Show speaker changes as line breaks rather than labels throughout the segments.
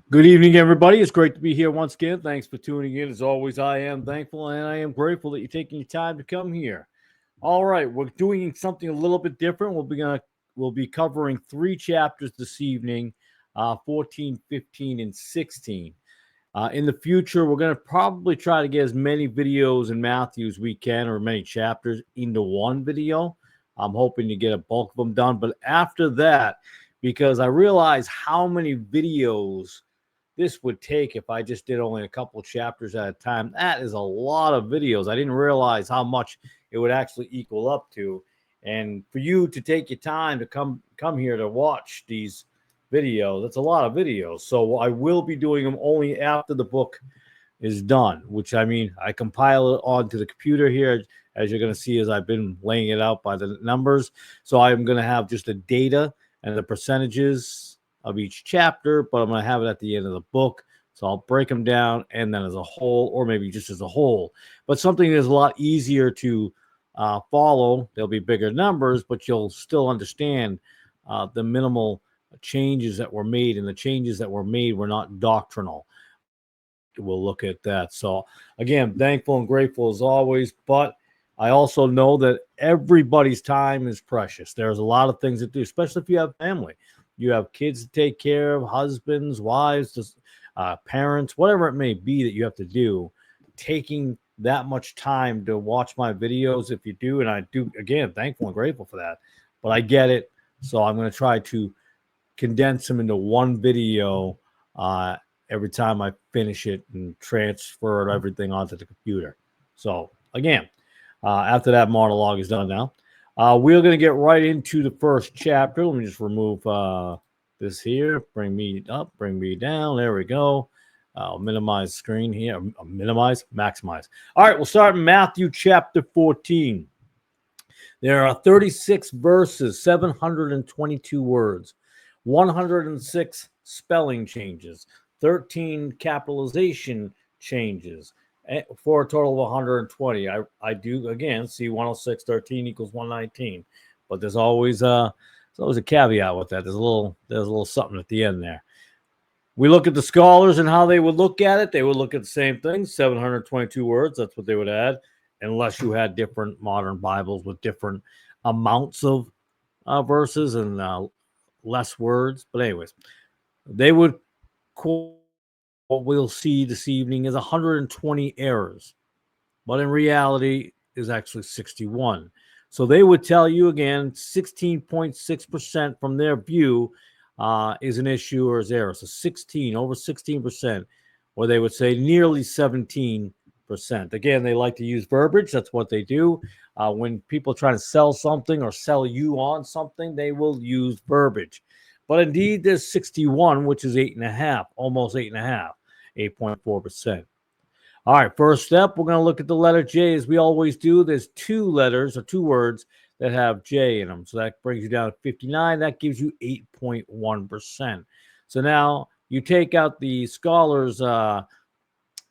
Good evening, everybody. It's great to be here once again. Thanks for tuning in. As always, I am thankful and I am grateful that you're taking your time to come here. All right, we're doing something a little bit different. We'll be covering three chapters this evening, 14, 15, and 16. In the future, we're going to probably try to get as many videos in Matthew as we can, or many chapters into one video. I'm hoping to get a bulk of them done. But after that, because I realize how many videos this would take if I just did only a couple chapters at a time. That is a lot of videos. I didn't realize how much it would actually equal up to. And for you to take your time to come here to watch these videos, that's a lot of videos. So I will be doing them only after the book is done, which I mean, I compile it onto the computer here, as you're going to see as I've been laying it out by the numbers. So I'm going to have just the data and the percentages of each chapter, but I'm going to have it at the end of the book. So I'll break them down and then as a whole, or maybe just as a whole. But something that's a lot easier to follow. There'll be bigger numbers, but you'll still understand the minimal changes that were made, and the changes that were made were not doctrinal. We'll look at that. So again, thankful and grateful as always, but I also know that everybody's time is precious. There's a lot of things to do, especially if you have family. You have kids to take care of, husbands, wives, parents, whatever it may be that you have to do. Taking that much time to watch my videos, if you do, and I do, again, thankful and grateful for that. But I get it. So I'm going to try to condense them into one video every time I finish it and transfer everything onto the computer. So again, after that monologue is done now, we're going to get right into the first chapter. Let me just remove this here. Bring me up, bring me down. There we go. I'll minimize screen here. Minimize, maximize. All right, we'll start in Matthew chapter 14. There are 36 verses, 722 words, 106 spelling changes, 13 capitalization changes, for a total of 120. I do, again, see 106, 13 equals 119. But there's always a caveat with that. There's a little something at the end there. We look at the scholars and how they would look at it. They would look at the same thing, 722 words. That's what they would add, unless you had different modern Bibles with different amounts of verses and less words. But anyways, they would quote what we'll see this evening is 120 errors, but in reality is actually 61. So they would tell you again, 16.6% from their view is an issue or is error. So 16, over 16%, or they would say nearly 17%. Again, they like to use verbiage. That's what they do. When people try to sell something or sell you on something, they will use verbiage. But indeed, there's 61, which is 8.5, almost 8.5, 8.4%. All right, first step, we're going to look at the letter J as we always do. There's two letters or two words that have J in them. So that brings you down to 59. That gives you 8.1%. So now you take out the scholars' I'm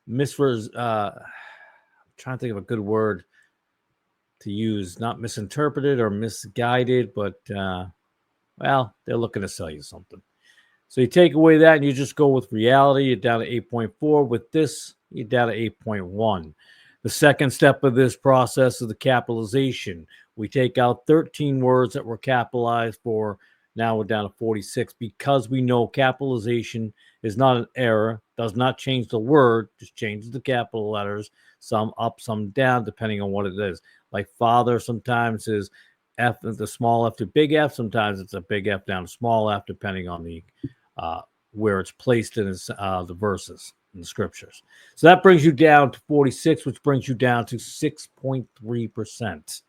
trying to think of a good word to use, not misinterpreted or misguided, but well, they're looking to sell you something. So you take away that and you just go with reality. You're down to 8.4. With this, you're down to 8.1. The second step of this process is the capitalization. We take out 13 words that were capitalized for. Now we're down to 46 because we know capitalization is not an error, does not change the word, just changes the capital letters, some up, some down, depending on what it is. Like father sometimes is F, the small f to big F. Sometimes it's a big F down to small f, depending on the where it's placed in the verses in the scriptures. So that brings you down to 46, which brings you down to 6.3%.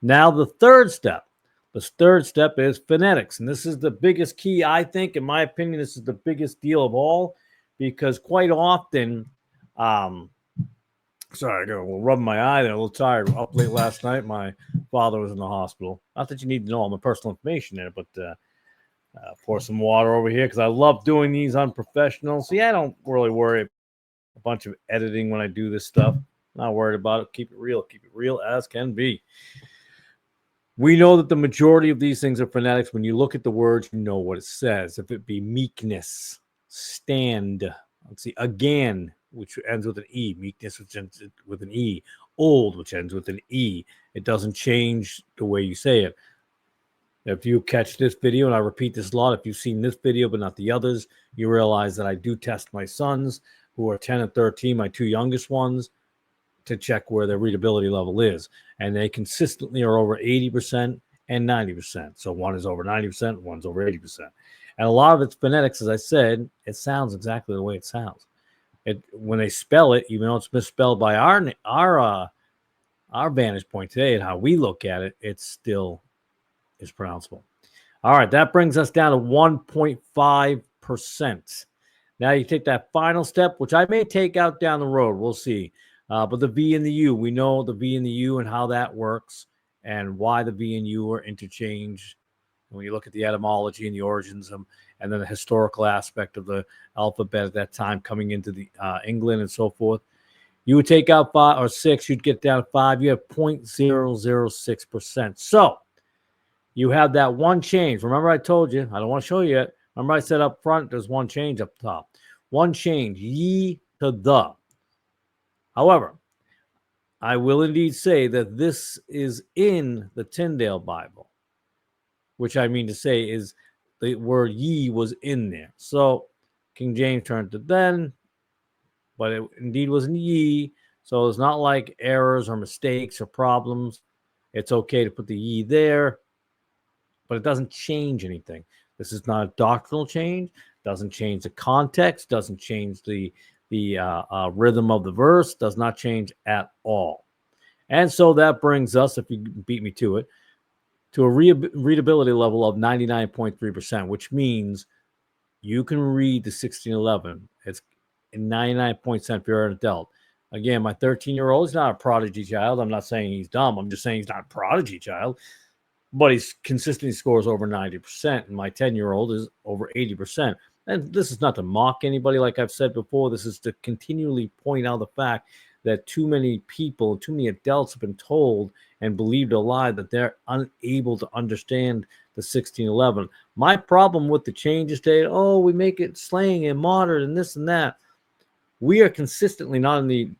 Now the third step. The third step is phonetics, and this is the biggest key, I think, in my opinion. This is the biggest deal of all, because quite often, sorry, I will rub my eye there. A little tired. Up late last night. My father was in the hospital. Not that you need to know all my personal information there, but pour some water over here because I love doing these unprofessional. See, I don't really worry a bunch of editing when I do this stuff. Not worried about it. Keep it real as can be. We know that the majority of these things are phonetics. When you look at the words, you know what it says. If it be meekness, stand. Let's see, again, which ends with an E. Meekness, which ends with an E. Old, which ends with an E. It doesn't change the way you say it. If you catch this video, and I repeat this a lot, if you've seen this video but not the others, you realize that I do test my sons, who are 10 and 13, my two youngest ones, to check where their readability level is. And they consistently are over 80% and 90%. So one is over 90%, one's over 80%. And a lot of it's phonetics, as I said, it sounds exactly the way it sounds. When they spell it, even though it's misspelled by our vantage point today and how we look at it, it still is pronounceable. All right, that brings us down to 1.5%. Now you take that final step, which I may take out down the road. We'll see. But the V and the U, we know the V and the U and how that works and why the V and U are interchanged. When you look at the etymology and the origins of them, and then the historical aspect of the alphabet at that time coming into the England and so forth, you would take out 5 or 6, you'd get down to 5. You have 0.006%. So you have that one change. Remember, I told you, I don't want to show you yet. Remember, I said up front, there's one change up top. One change, ye to the. However, I will indeed say that this is in the Tyndale Bible, which I mean to say is the word ye was in there. So King James turned to then, but it indeed wasn't ye. So it's not like errors or mistakes or problems. It's okay to put the ye there, but it doesn't change anything. This is not a doctrinal change. Doesn't change the context. Doesn't change the rhythm of the verse. Does not change at all. And so that brings us, if you beat me to it, to a readability level of 99.3%, which means you can read the 1611. It's 99% if you're an adult. Again, my 13-year-old is not a prodigy child. I'm not saying he's dumb. I'm just saying he's not a prodigy child. But he consistently scores over 90%, and my 10-year-old is over 80%. And this is not to mock anybody, like I've said before. This is to continually point out the fact that too many people, too many adults have been told and believed a lie that they're unable to understand the 1611. My problem with the changes today, we make it slang and modern and this and that. We are consistently not in the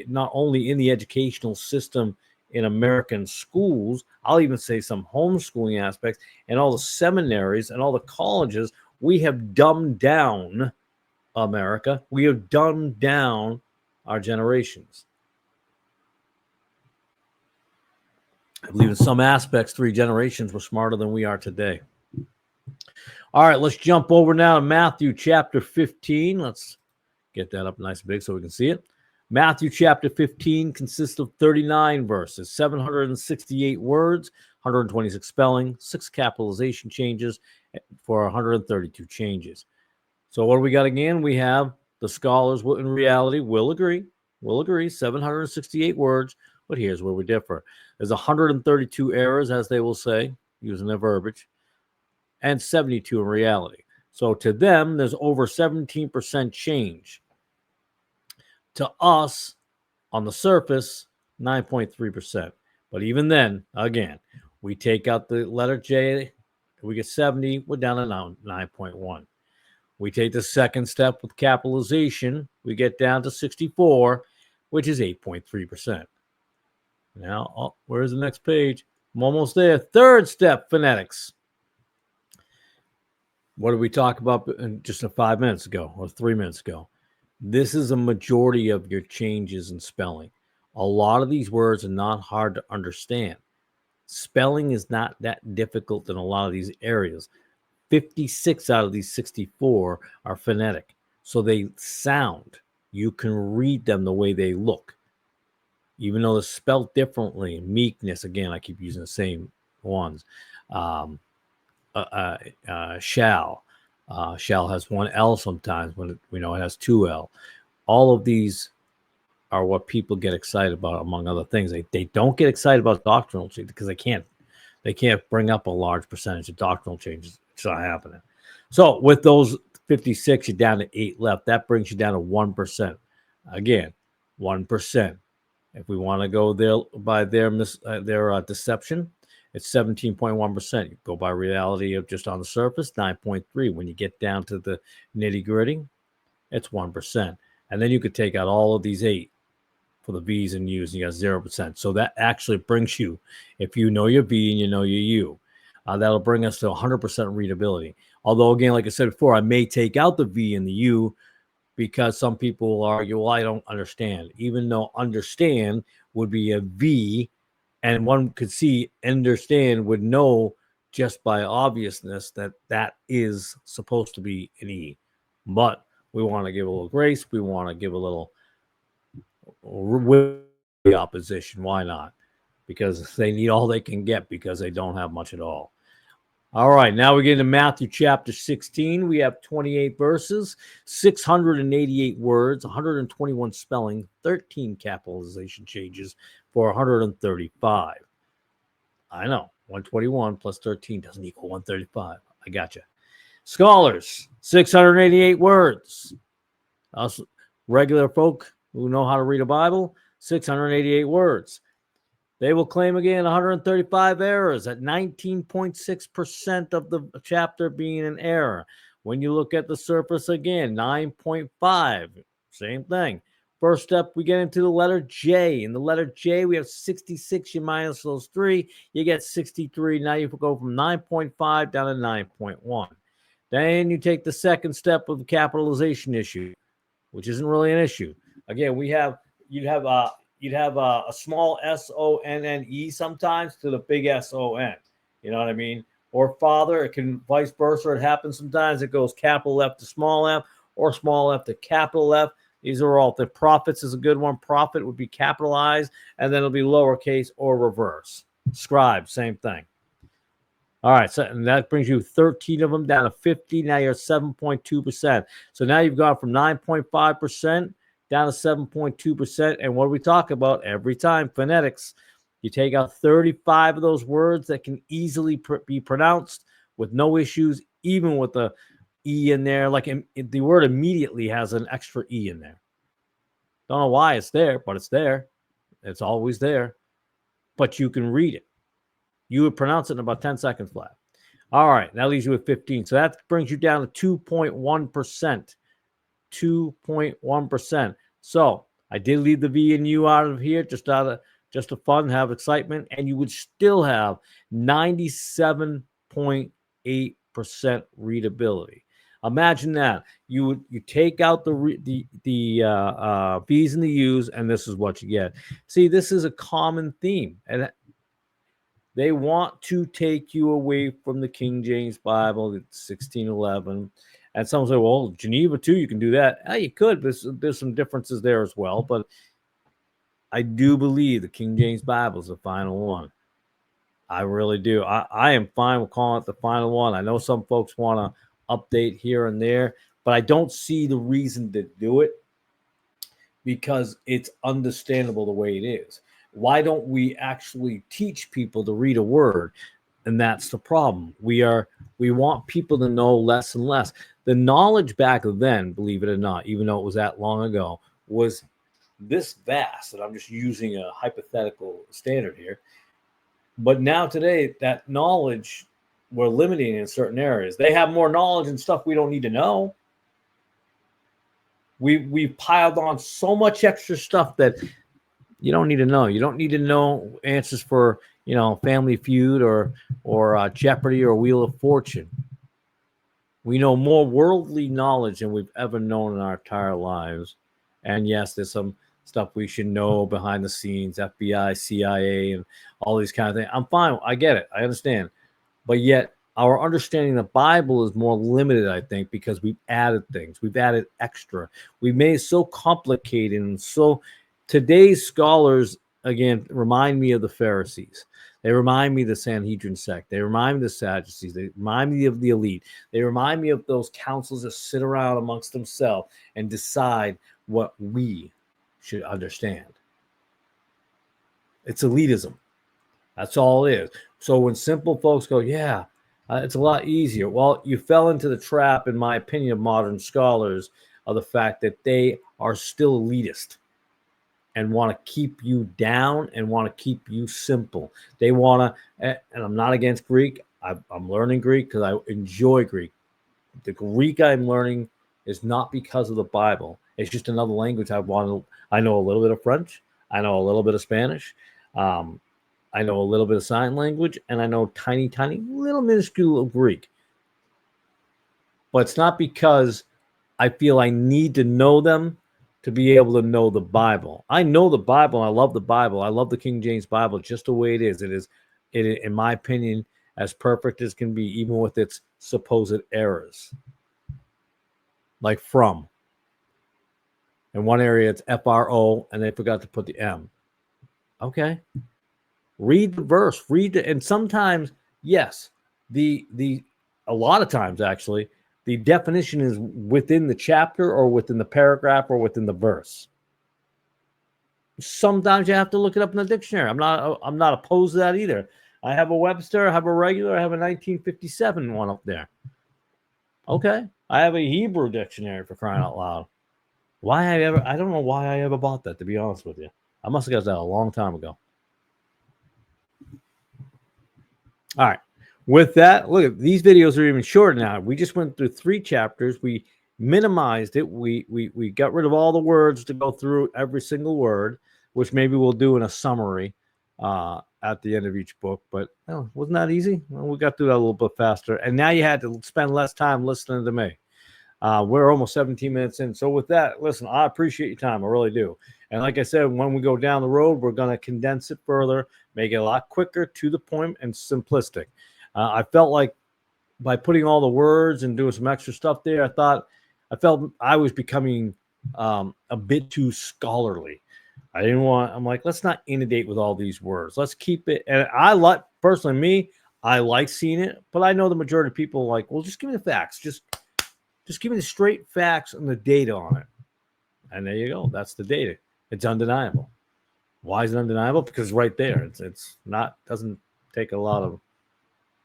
not only in the educational system in American schools, I'll even say some homeschooling aspects, and all the seminaries and all the colleges, we have dumbed down America. We have dumbed down our generations. I believe in some aspects, 3 generations were smarter than we are today. All right, let's jump over now to Matthew chapter 15. Let's get that up nice and big so we can see it. Matthew chapter 15 consists of 39 verses, 768 words, 126 spelling, 6 capitalization changes for 132 changes. So what do we got again? We have the scholars in reality will agree, 768 words, but here's where we differ. There's 132 errors, as they will say, using their verbiage, and 72 in reality. So to them, there's over 17% change. To us, on the surface, 9.3%. But even then, again, we take out the letter J, we get 70, we're down to 9.1. We take the second step with capitalization, we get down to 64, which is 8.3%. Now, where's the next page? I'm almost there. Third step, phonetics. What did we talk about just 5 minutes ago or 3 minutes ago? This is a majority of your changes in spelling. A lot of these words are not hard to understand. Spelling is not that difficult in a lot of these areas. 56 out of these 64 are phonetic. So they sound. You can read them the way they look. Even though they're spelled differently. Meekness, again, I keep using the same ones. Shall. Shall has one L sometimes when it has 2 L. All of these are what people get excited about, among other things. They don't get excited about doctrinal changes because they can't bring up a large percentage of doctrinal changes. It's not happening. So with those 56, you're down to 8 left. That brings you down to 1%. Again, 1%. If we want to go there by their deception, it's 17.1%. You go by reality of just on the surface, 9.3. When you get down to the nitty gritty, it's 1%. And then you could take out all of these 8 for the V's and U's, and you got 0%. So that actually brings you, if you know your V and you know your U, that'll bring us to 100% readability. Although, again, like I said before, I may take out the V and the U because some people will argue, well, I don't understand. Even though understand would be a V, and one could see understand would know just by obviousness that that is supposed to be an E. But we want to give a little grace. We want to give a little opposition. Why not? Because they need all they can get because they don't have much at all. All right, now we get into Matthew chapter 16. We have 28 verses, 688 words, 121 spelling, 13 capitalization changes for 135. I know, 121 plus 13 doesn't equal 135. I gotcha. Scholars, 688 words. Us regular folk who know how to read a Bible, 688 words. They will claim again 135 errors at 19.6% of the chapter being an error. When you look at the surface again, 9.5, same thing. First step, we get into the letter J. In the letter J, we have 66. You minus those 3, you get 63. Now you go from 9.5 down to 9.1. Then you take the second step of the capitalization issue, which isn't really an issue. Again, you'd have a small SONNE sometimes to the big SON. You know what I mean? Or father, it can vice versa. It happens sometimes. It goes capital F to small f or small f to capital F. These are all, the prophets is a good one. Prophet would be capitalized, and then it'll be lowercase or reverse. Scribe, same thing. All right, so and that brings you 13 of them down to 50. Now you're at 7.2%. So now you've gone from 9.5% down to 7.2%. And what do we talk about every time? Phonetics. You take out 35 of those words that can easily be pronounced with no issues, even with the E in there. Like the word immediately has an extra E in there. Don't know why it's there, but it's there. It's always there. But you can read it. You would pronounce it in about 10 seconds flat. All right, that leaves you with 15. So that brings you down to 2.1%. 2.1%. So I did leave the V and U out of here just to fun, have excitement, and you would still have 97.8% readability. Imagine that. You take out the V's and the U's, and this is what you get. See, this is a common theme, and they want to take you away from the King James Bible, 1611. And some say, well, Geneva too, you can do that. Yeah, you could. There's some differences there as well. But I do believe the King James Bible is the final one. I really do. I am fine with calling it the final one. I know some folks want to update here and there, but I don't see the reason to do it because it's understandable the way it is. Why don't we actually teach people to read a word? And that's the problem. We want people to know less and less. The knowledge back then, believe it or not, even though it was that long ago, was this vast. And I'm just using a hypothetical standard here. But now today, that knowledge, we're limiting in certain areas. They have more knowledge and stuff we don't need to know. We've piled on so much extra stuff that you don't need to know. You don't need to know answers for, Family Feud or Jeopardy or Wheel of Fortune. We know more worldly knowledge than we've ever known in our entire lives. And yes, there's some stuff we should know behind the scenes, FBI, CIA, and all these kind of things. I'm fine. I get it. I understand. But yet our understanding of the Bible is more limited, I think, because we've added things. We've added extra. We've made it so complicated. And so today's scholars, again, remind me of the Pharisees. They remind me of the Sanhedrin sect. They remind me of the Sadducees. They remind me of the elite. They remind me of those councils that sit around amongst themselves and decide what we should understand. It's elitism. That's all it is. So when simple folks go, it's a lot easier. Well, you fell into the trap, in my opinion, of modern scholars of the fact that they are still elitist. and want to keep you down and want to keep you simple. They want to, and I'm not against Greek. I'm learning Greek because I enjoy Greek. The Greek I'm learning is not because of the Bible. It's just another language I want to. I know a little bit of French. I know a little bit of Spanish. I know a little bit of sign language, and I know tiny, little minuscule of Greek. But it's not because I feel I need to know them to be able to know the Bible. I know the Bible. I love the Bible. I love the King James Bible just the way it is. It is, in my opinion, as perfect as can be, even with its supposed errors. Like from. In one area, it's FRO, and they forgot to put the M. Okay. Read the verse. And sometimes, yes, a lot of times actually, the definition is within the chapter or within the paragraph or within the verse. Sometimes you have to look it up in the dictionary. I'm not opposed to that either. I have a Webster, I have a regular, I have a 1957 one up there. Okay. I have a Hebrew dictionary, for crying out loud. I don't know why I ever bought that, to be honest with you. I must have got that a long time ago. All right. With that, look, these videos are even shorter now. We just went through 3 chapters. We minimized it. We got rid of all the words to go through every single word, which maybe we'll do in a summary at the end of each book. But wasn't that easy? Well, we got through that a little bit faster. And now you had to spend less time listening to me. We're almost 17 minutes in. So with that, listen, I appreciate your time. I really do. And like I said, when we go down the road, we're going to condense it further, make it a lot quicker, to the point, and simplistic. I felt like by putting all the words and doing some extra stuff there, I felt I was becoming a bit too scholarly. I'm like, let's not inundate with all these words. Let's keep it. And personally, I like seeing it, but I know the majority of people are like, well, just give me the facts. Just give me the straight facts and the data on it. And there you go. That's the data. It's undeniable. Why is it undeniable? Because right there. Doesn't take a lot of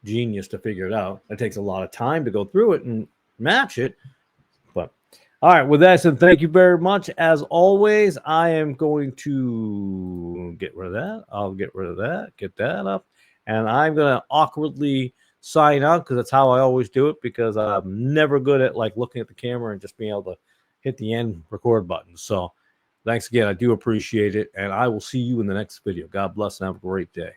genius to figure it out. It takes a lot of time to go through it and match it. But all right, with that said, thank you very much. As always, I am going to get rid of that. I'll get rid of that, get that up. And I'm going to awkwardly sign out because that's how I always do it, because I'm never good at like looking at the camera and just being able to hit the end record button. So thanks again. I do appreciate it. And I will see you in the next video. God bless and have a great day.